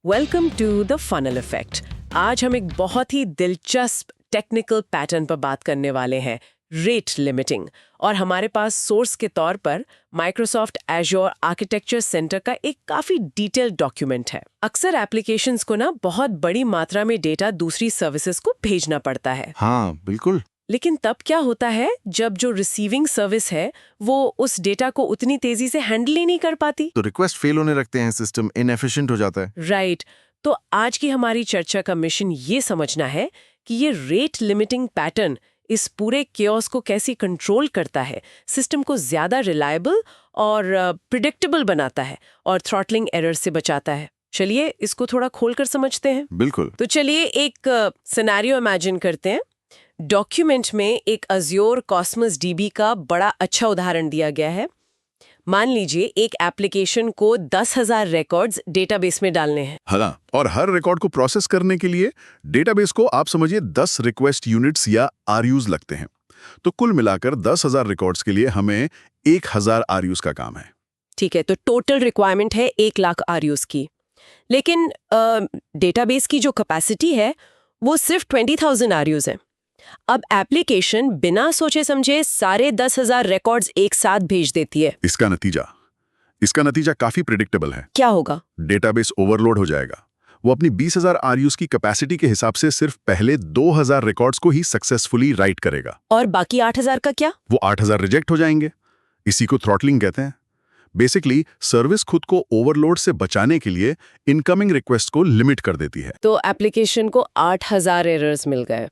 Welcome to the funnel effect. आज हम एक बहुत ही दिलचस्प टेक्निकल पैटर्न पर बात करने वाले हैं, रेट लिमिटिंग। और हमारे पास सोर्स के तौर पर माइक्रोसॉफ्ट एज़्योर आर्किटेक्चर सेंटर का एक काफी डिटेल्ड डॉक्यूमेंट है। अक्सर एप्लीकेशंस को ना बहुत बड़ी मात्रा में डेटा दूसरी सर्विसेज को भेजना पड़ता है। हाँ बिल्कुल। लेकिन तब क्या होता है जब जो रिसीविंग सर्विस है वो उस डेटा को उतनी तेजी से हैंडल ही नहीं कर पाती। तो रिक्वेस्ट फेल होने लगते हैं, सिस्टम इनएफिशिएंट हो जाता है। राइट। तो आज की हमारी चर्चा का मिशन ये समझना है कि ये रेट लिमिटिंग पैटर्न इस पूरे केओस को कैसे कंट्रोल करता है, सिस्टम को ज्यादा रिलायबल और प्रिडिक्टेबल बनाता है और थ्रॉटलिंग एरर से बचाता है। चलिए इसको थोड़ा खोलकर समझते हैं। बिल्कुल। तो चलिए एक सिनेरियो इमेजिन करते हैं। डॉक्यूमेंट में एक अज़्योर कॉस्मस डीबी का बड़ा अच्छा उदाहरण दिया गया है। मान लीजिए एक एप्लीकेशन को 10,000 रिकॉर्ड्स डेटाबेस में डालने हैं। हाँ, और हर रिकॉर्ड को प्रोसेस करने के लिए डेटाबेस को आप समझिए 10 रिक्वेस्ट यूनिट्स या आरयूज लगते हैं। तो कुल मिलाकर 10,000 रिकॉर्ड्स के लिए हमें 1,000 आरयूज का काम है। ठीक है, तो टोटल रिक्वायरमेंट है 1 लाख आरयूज की। लेकिन डेटाबेस की जो कैपेसिटी है वो सिर्फ 20,000 आरयूज है। अब एप्लीकेशन बिना सोचे समझे सारे 10,000 रिकॉर्ड्स एक साथ भेज देती है। इसका नतीजा काफी प्रिडिक्टेबल है। क्या होगा? डेटाबेस ओवरलोड हो जाएगा। वो अपनी 20,000 आरयूज की कैपेसिटी के हिसाब से सिर्फ पहले 2,000 रिकॉर्ड्स को ही सक्सेसफुली राइट करेगा। और बाकी 8,000 का क्या? वो 8,000 रिजेक्ट हो जाएंगे। इसी को थ्रॉटलिंग कहते हैं। बेसिकली सर्विस खुद को ओवरलोड से बचाने के लिए इनकमिंग रिक्वेस्ट को लिमिट कर देती है। तो एप्लीकेशन को 8,000 एरर्स मिल गए।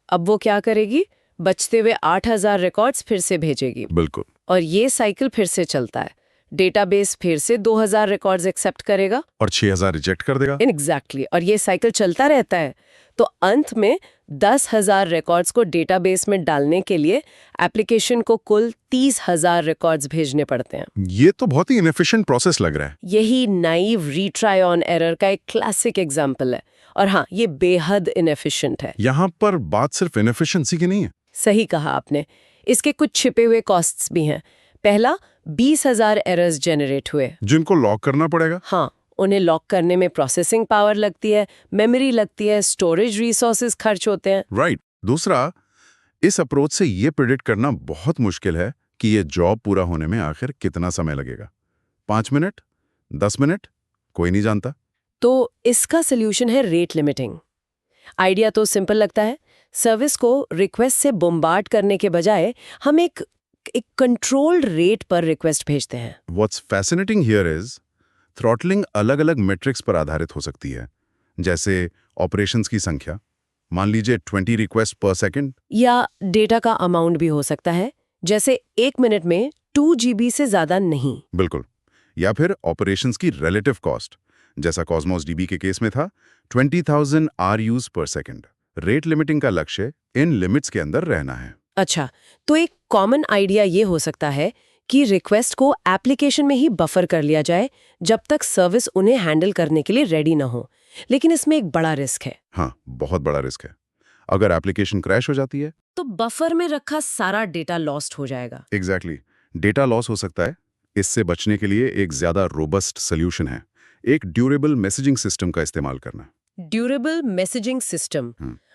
अब वो क्या करेगी? बचते हुए 8,000 रिकॉर्ड्स फिर से भेजेगी। बिल्कुल। और ये साइकिल फिर से चलता है। डेटाबेस फिर से 2,000 रिकॉर्ड्स एक्सेप्ट करेगा और 6,000 रिजेक्ट कर देगा। एग्जैक्टली। और ये साइकिल चलता रहता है। तो अंत में 10,000 रिकॉर्ड्स को डेटाबेस में डालने के लिए एप्लीकेशन को कुल 30,000 रिकॉर्ड्स भेजने पड़ते हैं। ये तो बहुत ही इनएफिशिएंट प्रोसेस लग रहा है। यही नाइव रीट्राई ऑन एरर का एक क्लासिक एग्जाम्पल है। और हाँ, ये बेहद इनएफिशिएंट है। यहाँ पर बात सिर्फ इनएफिशिएंसी की नहीं है। सही कहा आपने। इसके कुछ छिपे हुए कॉस्ट्स भी हैं। पहला, 20,000 एरर्स जनरेट हुए जिनको लॉक करना पड़ेगा। हाँ, उन्हें लॉक करने में प्रोसेसिंग पावर लगती है, मेमोरी लगती है, स्टोरेज रिसोर्सेज खर्च होते हैं। राइट। दूसरा, इस अप्रोच से ये प्रिडिक्ट करना बहुत मुश्किल है कि ये जॉब पूरा होने में आखिर कितना समय लगेगा। 5 मिनट, 10 मिनट, कोई नहीं जानता। तो इसका सोल्यूशन है रेट लिमिटिंग। आइडिया तो सिंपल लगता है। सर्विस को रिक्वेस्ट से बम्बार्ड करने के बजाय हम एक कंट्रोल्ड रेट पर रिक्वेस्ट भेजते हैं। What's fascinating here is throttling अलग-अलग मेट्रिक्स पर आधारित हो सकती है, जैसे ऑपरेशंस की संख्या, मान लीजिए 20 रिक्वेस्ट पर सेकंड, या डेटा का अमाउंट भी हो सकता है, जैसे 1 मिनट में 2 GB से ज्यादा नहीं। बिल्कुल। या फिर ऑपरेशंस की रिलेटिव कॉस्ट, जैसा कॉस्मोस डीबी के केस में था 20,000 आरयूज पर सेकंड। रेट लिमिटिंग का लक्ष्य इन लिमिट्स के अंदर रहना है। अच्छा, तो एक कॉमन आइडिया ये हो सकता है कि रिक्वेस्ट को एप्लीकेशन में ही बफर कर लिया जाए जब तक सर्विस उन्हें हैंडल करने के लिए रेडी ना हो। लेकिन इसमें एक बड़ा रिस्क है। हाँ, बहुत बड़ा रिस्क है। अगर एप्लीकेशन क्रैश हो जाती है तो बफर में रखा सारा डेटा लॉस्ट हो जाएगा। एग्जैक्टली, डेटा लॉस हो सकता है। इससे बचने के लिए एक ज्यादा रोबस्ट सोल्यूशन है, एक ड्यूरेबल मैसेजिंग सिस्टम का इस्तेमाल करना। ड्यूरेबल मैसेजिंग सिस्टम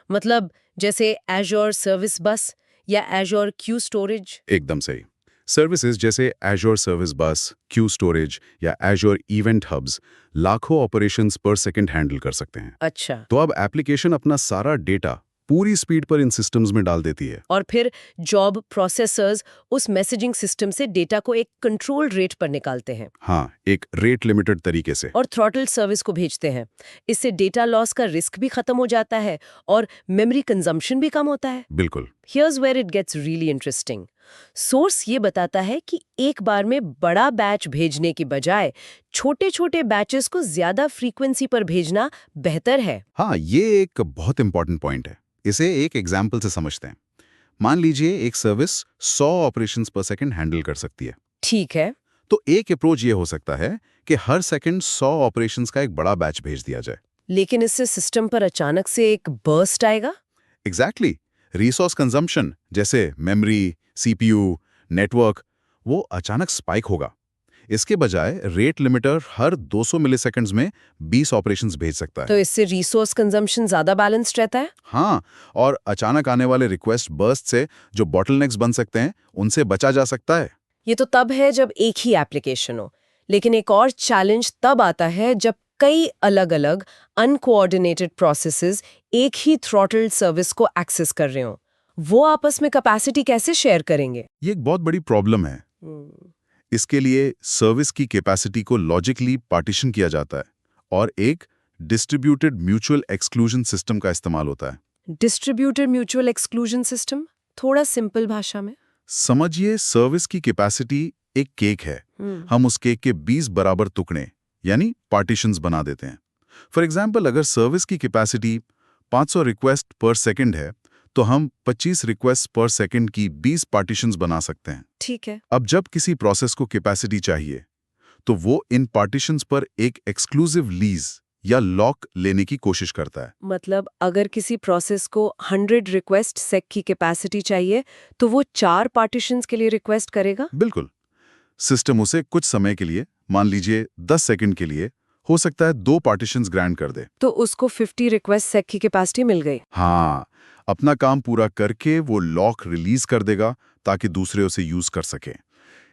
मतलब जैसे एज़्योर सर्विस बस या एज़्योर क्यू स्टोरेज? एकदम सही। सर्विसेज जैसे एज़्योर सर्विस बस, क्यू स्टोरेज या एज़्योर इवेंट हब्स लाखों ऑपरेशंस पर सेकंड हैंडल कर सकते हैं। अच्छा। तो अब एप्लीकेशन अपना सारा डेटा पूरी स्पीड पर इन सिस्टम्स में डाल देती है। और फिर जॉब प्रोसेसर्स उस मैसेजिंग सिस्टम से डेटा को एक कंट्रोल रेट पर निकालते हैं। हाँ, एक रेट लिमिटेड तरीके से। और थ्रॉटल सर्विस को भेजते हैं। इससे डेटा लॉस का रिस्क भी खत्म हो जाता है और मेमोरी कंजम्पशन भी कम होता है। बिल्कुल। Here's where it gets really interesting. Source ये बताता है कि एक बार में बड़ा बैच भेजने की बजाय छोटे-छोटे बैचेस को ज्यादा फ्रीक्वेंसी पर भेजना बेहतर है। हाँ, ये एक बहुत इंपॉर्टेंट पॉइंट है। इसे एक एग्जाम्पल से समझते हैं। मान लीजिए एक सर्विस 100 ऑपरेशंस पर सेकंड हैंडल कर सकती है। ठीक है। तो एक अप्रोच ये हो सकता है कि हर सेकंड 100 ऑपरेशंस का एक बड़ा बैच भेज दिया जाए। लेकिन इससे सिस्टम पर अचानक से एक बर्स्ट आएगा। एग्जैक्टली। रिसोर्स कंजम्पशन जैसे मेमोरी, सीपीयू, नेटवर्क, वो अचानक स्पाइक होगा। इसके बजाय रेट लिमिटर हर 200 मिलीसेकंड्स में 20 ऑपरेशंस भेज सकता है। तो इससे रिसोर्स कंजम्पशन ज्यादा बैलेंस्ड रहता है। हाँ, और अचानक आने वाले रिक्वेस्ट बर्स्ट से जो बॉटलनेक्स बन सकते हैं उनसे बचा जा सकता है। ये तो तब है जब एक ही एप्लीकेशन हो, लेकिन एक और चैलेंज तब आता है जब कई अलग-अलग अनकोऑर्डिनेटेड प्रोसेसेस एक ही थ्रॉटल्ड सर्विस को एक्सेस कर रहे हो। वो आपस में कैपेसिटी कैसे शेयर करेंगे? ये एक बहुत बड़ी प्रॉब्लम है। इसके लिए सर्विस की कैपेसिटी को लॉजिकली पार्टीशन किया जाता है और एक डिस्ट्रीब्यूटेड म्यूचुअल एक्सक्लूजन सिस्टम का इस्तेमाल होता है। डिस्ट्रीब्यूटेड म्यूचुअल एक्सक्लूजन सिस्टम, थोड़ा सिंपल भाषा में। समझिए, सर्विस की कैपेसिटी एक केक है। हम उस केक के 20 बराबर टुकड़े यानी पार्टीशंस बना देते हैं। फॉर एग्जाम्पल, अगर सर्विस की कैपेसिटी 500 रिक्वेस्ट पर सेकंड है तो हम 25 रिक्वेस्ट पर सेकंड की 20 पार्टीशंस बना सकते हैं। ठीक है। अब जब किसी प्रोसेस को कैपेसिटी चाहिए तो वो इन पार्टीशंस पर एक एक्सक्लूसिव लीज या लॉक लेने की कोशिश करता है। मतलब अगर किसी प्रोसेस को 100 रिक्वेस्ट सेक की कैपेसिटी चाहिए तो वो 4 पार्टीशंस के लिए रिक्वेस्ट करेगा? बिल्कुल। सिस्टम उसे कुछ समय के लिए, मान लीजिए 10 सेकंड के लिए, हो सकता है 2 पार्टीशंस ग्रांट कर दे। तो उसको 50 रिक्वेस्ट सेक की कैपेसिटी मिल गई। हाँ, अपना काम पूरा करके वो लॉक रिलीज कर देगा ताकि दूसरे उसे यूज कर सके।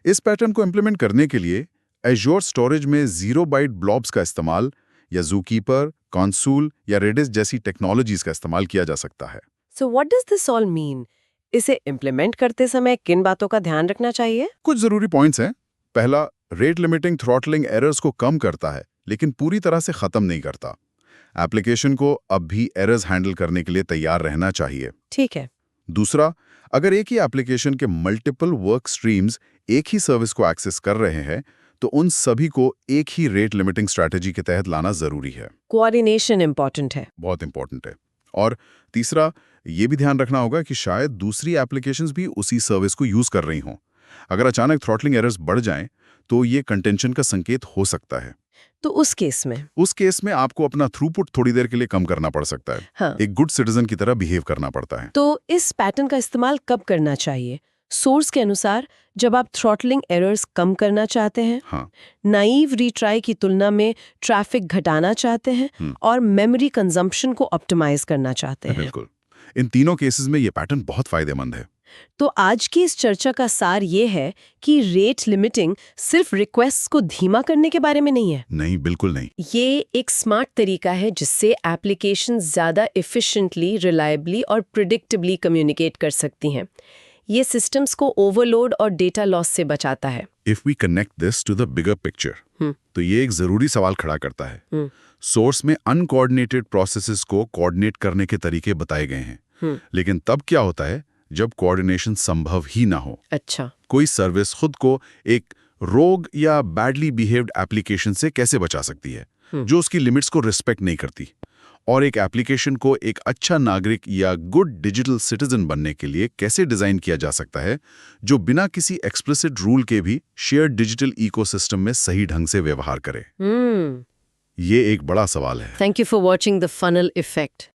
इस पैटर्न को इंप्लीमेंट करने के लिए एज़्योर स्टोरेज में 0 बाइट ब्लॉब्स का इस्तेमाल या ज़ूकीपर, कंसोल या रेडिस जैसी टेक्नोलॉजीज का इस्तेमाल किया जा सकता है। So what does this all mean? इसे इम्प्लीमेंट करते समय किन बातों का ध्यान रखना चाहिए? कुछ जरूरी पॉइंट्स हैं। पहला, रेट लिमिटिंग थ्रॉटलिंग एरर्स को कम करता है लेकिन पूरी तरह से खत्म नहीं करता। एप्लीकेशन को अब भी एरर्स हैंडल करने के लिए तैयार रहना चाहिए। ठीक है। दूसरा, अगर एक ही एप्लीकेशन के मल्टीपल वर्क स्ट्रीम्स एक ही सर्विस को एक्सेस कर रहे हैं तो उन सभी को एक ही रेट लिमिटिंग स्ट्रैटेजी के तहत लाना जरूरी है। कोऑर्डिनेशन इंपॉर्टेंट है। बहुत इंपॉर्टेंट है। और तीसरा, ये भी ध्यान रखना होगा कि शायद दूसरी एप्लीकेशंस भी उसी सर्विस को यूज कर रही हों। अगर अचानक थ्रॉटलिंग एरर्स बढ़ जाएं तो ये कंटेंशन का संकेत हो सकता है। तो उस केस में आपको अपना थ्रूपुट थोड़ी देर के लिए कम करना पड़ सकता है। हाँ। एक गुड सिटीजन की तरह बिहेव करना पड़ता है। तो इस पैटर्न का इस्तेमाल कब करना चाहिए? सोर्स के अनुसार जब आप थ्रॉटलिंग एरर्स कम करना चाहते हैं, हाँ। नाइव रीट्राई की तुलना में ट्रैफिक घटाना चाहते हैं और मेमोरी कंजम्पशन को ऑप्टिमाइज करना चाहते हैं। बिल्कुल। इन तीनों केसेस में ये पैटर्न बहुत फायदेमंद है। तो आज की इस चर्चा का सार ये है कि रेट लिमिटिंग सिर्फ रिक्वेस्ट्स को धीमा करने के बारे में नहीं है। नहीं, बिल्कुल नहीं। ये एक स्मार्ट तरीका है जिससे एप्लीकेशन ज्यादा एफिशिएंटली, रिलायबली और प्रिडिक्टेबली कम्युनिकेट कर सकती हैं। ये सिस्टम्स को ओवरलोड और डेटा लॉस से बचाता है। If we connect this to the bigger picture, तो ये एक जरूरी सवाल खड़ा करता है। सोर्स में अनकोऑर्डिनेटेड प्रोसेसेस को कोऑर्डिनेट करने के तरीके बताए गए हैं, लेकिन तब क्या होता है जब कोऑर्डिनेशन संभव ही ना हो? अच्छा। कोई सर्विस खुद को एक रोग या बैडली बिहेव्ड एप्लीकेशन से कैसे बचा सकती है जो उसकी लिमिट्स को रिस्पेक्ट नहीं करती? और एक एप्लीकेशन को एक अच्छा नागरिक या गुड डिजिटल सिटीजन बनने के लिए कैसे डिजाइन किया जा सकता है जो बिना किसी एक्सप्लिसिट रूल के भी शेयर्ड डिजिटल इकोसिस्टम में सही ढंग से व्यवहार करे? ये एक बड़ा सवाल है। Thank you for watching the funnel effect.